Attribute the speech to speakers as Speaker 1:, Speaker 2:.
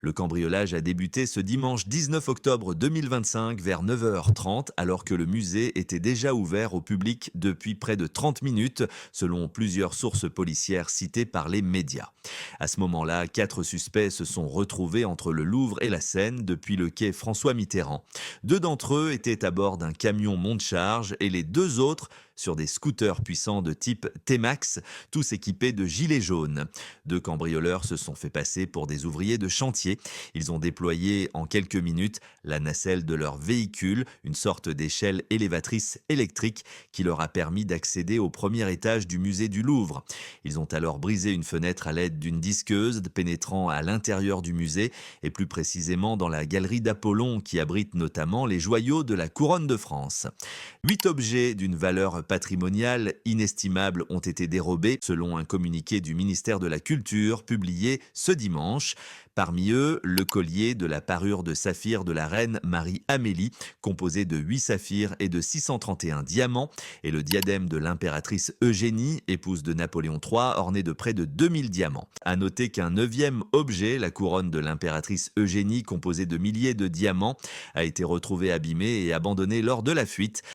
Speaker 1: Le cambriolage a débuté ce dimanche 19 octobre 2025 vers 9h30 alors que le musée était déjà ouvert au public depuis près de 30 minutes selon plusieurs sources policières citées par les médias. À ce moment-là, 4 suspects se sont retrouvés entre le Louvre et la Seine depuis le quai François Mitterrand. 2 d'entre eux étaient à bord d'un camion monte-charge et les 2 autres sur des scooters puissants de type T-Max, tous équipés de gilets jaunes. 2 cambrioleurs se sont fait passer pour des ouvriers de chantier. Ils ont déployé en quelques minutes la nacelle de leur véhicule, une sorte d'échelle élévatrice électrique qui leur a permis d'accéder au premier étage du musée du Louvre. Ils ont alors brisé une fenêtre à l'aide d'une disqueuse, pénétrant à l'intérieur du musée et plus précisément dans la galerie d'Apollon qui abrite notamment les joyaux de la couronne de France. 8 objets d'une valeur patrimoniale inestimable ont été dérobés selon un communiqué du ministère de la Culture publié ce dimanche. Parmi eux, le collier de la parure de saphir de la reine Marie-Amélie, composé de 8 saphirs et de 631 diamants, et le diadème de l'impératrice Eugénie, épouse de Napoléon III, orné de près de 2000 diamants. À noter qu'un 9e objet, la couronne de l'impératrice Eugénie, composée de milliers de diamants, a été retrouvé abîmé et abandonné lors de la fuite.